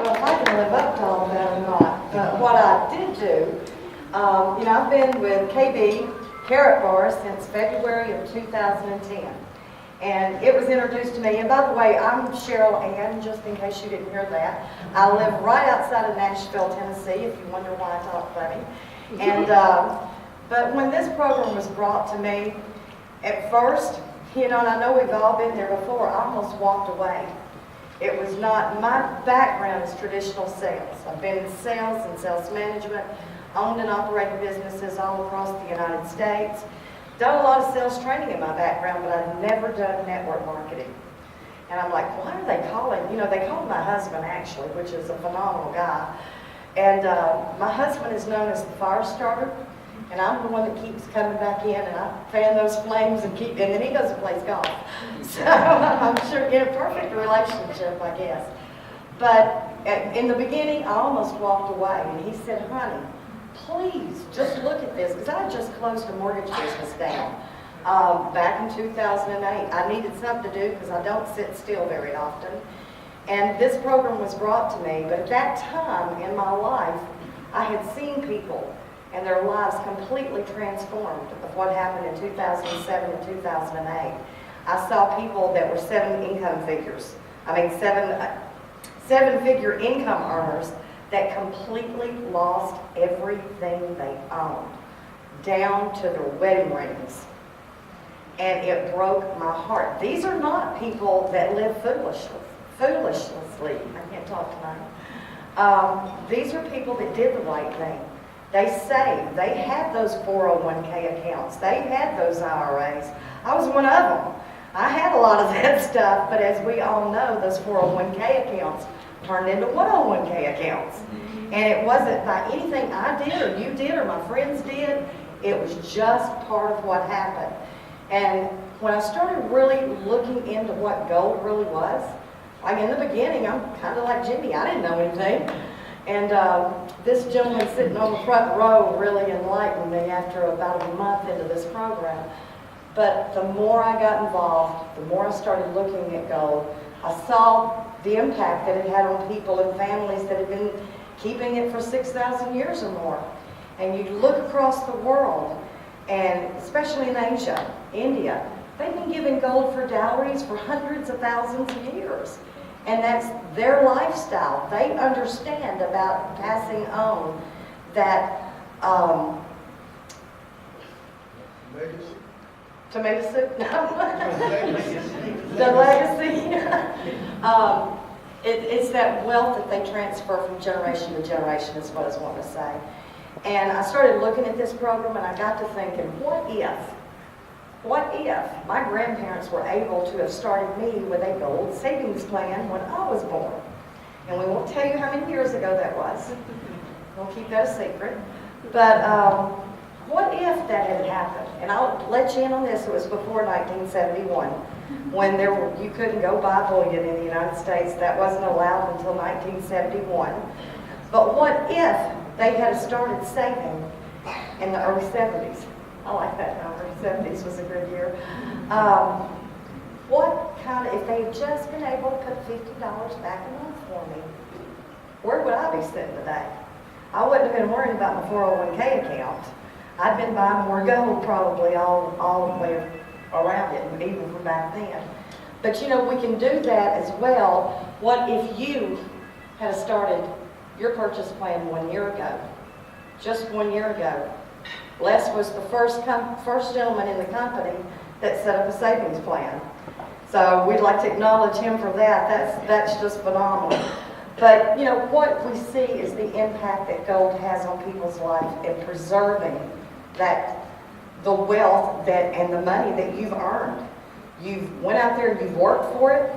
know if I can live up to all of that or not. But what I did do, I've been with KB, Karatbars, since February of 2010. And it was introduced to me, and by the way, I'm Cherylanne, just in case you didn't hear that. I live right outside of Nashville, Tennessee, if you wonder why I talk funny. And, but when this program was brought to me, at first, and I know we've all been there before, I almost walked away. It was not, my background is traditional sales. I've been in sales and sales management, owned and operated businesses all across the United States. Done a lot of sales training in my background, but I've never done network marketing. And I'm like, why are they calling? They called my husband actually, which is a phenomenal guy. And my husband is known as the fire starter, and I'm the one that keeps coming back in, and I fan those flames and then he goes and plays golf. So I'm sure in a perfect relationship, I guess. But in the beginning, I almost walked away, and he said, honey, please, just look at this, because I had just closed a mortgage business down back in 2008. I needed something to do because I don't sit still very often. And this program was brought to me, but at that time in my life, I had seen people and their lives completely transformed of what happened in 2007 and 2008. I saw people that were seven-figure income earners that completely lost everything they owned, down to their wedding rings. And it broke my heart. These are not people that live foolishly. I can't talk tonight. These are people that did the right thing. They saved. They had those 401k accounts. They had those IRAs. I was one of them. I had a lot of that stuff, but as we all know, those 401k accounts turned into 101k accounts. And it wasn't by anything I did or you did or my friends did. It was just part of what happened. And when I started really looking into what gold really was, like in the beginning, I'm kind of like Jimmy. I didn't know anything. And this gentleman sitting on the front row really enlightened me after about a month into this program. But the more I got involved, the more I started looking at gold, I saw the impact that it had on people and families that had been keeping it for 6,000 years or more. And you look across the world, and especially in Asia, India, they've been giving gold for dowries for hundreds of thousands of years. And that's their lifestyle. They understand about passing on that tomato soup? No. The legacy. It's that wealth that they transfer from generation to generation is what I was wanting to say. And I started looking at this program, and I got to thinking, what if my grandparents were able to have started me with a gold savings plan when I was born? And we won't tell you how many years ago that was. We'll keep that a secret. But what if that had happened? And I'll let you in on this. It was before 1971, when you couldn't go buy bullion in the United States. That wasn't allowed until 1971. But what if they had started saving in the early 70s? I like that number. 70s was a good year. If they had just been able to put $50 back a month for me, where would I be sitting today? I wouldn't have been worrying about my 401k account. I'd been buying more gold probably all the way around it, even from back then. But we can do that as well. What if you had started your purchase plan 1 year ago? Just 1 year ago. Les was the first gentleman in the company that set up a savings plan. So we'd like to acknowledge him for that. That's just phenomenal. But what we see is the impact that gold has on people's life in preserving the wealth and the money that you've earned. You've went out there, you've worked for it,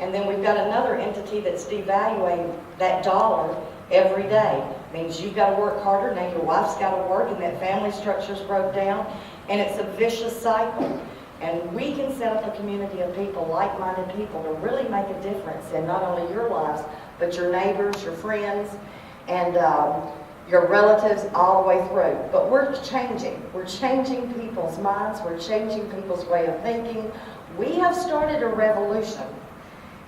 and then we've got another entity that's devaluing that dollar every day. It means you've got to work harder, now your wife's got to work, and that family structure's broke down, and it's a vicious cycle. And we can set up a community of people, like-minded people, to really make a difference in not only your lives, but your neighbors, your friends, and your relatives all the way through. But we're changing. We're changing people's minds. We're changing people's way of thinking. We have started a revolution.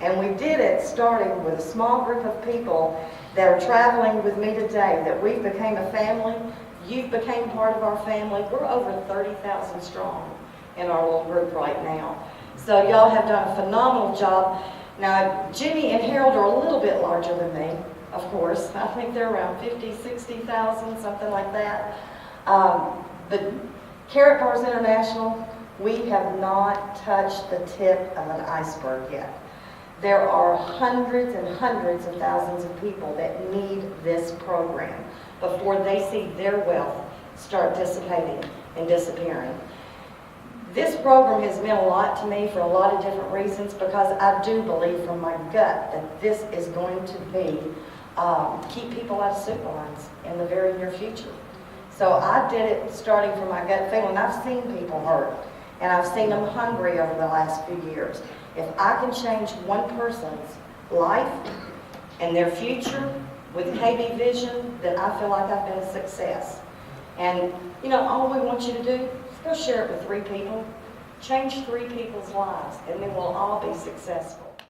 And we did it starting with a small group of people that are traveling with me today, that we became a family. Youth became part of our family. We're over 30,000 strong in our little group right now. So y'all have done a phenomenal job. Now, Jimmy and Harold are a little bit larger than me, of course. I think they're around 50, 60,000, something like that. But Karatbars International, we have not touched the tip of an iceberg yet. There are hundreds and hundreds of thousands of people that need this program before they see their wealth start dissipating and disappearing. This program has meant a lot to me for a lot of different reasons, because I do believe from my gut that this is going to be keep people out of super lines in the very near future. So I did it starting from my gut feeling. I've seen people hurt, and I've seen them hungry over the last few years. If I can change one person's life and their future with KB Vision, then I feel like I've been a success. And you know, all we want you to do is go share it with 3 people. Change 3 people's lives, and then we'll all be successful.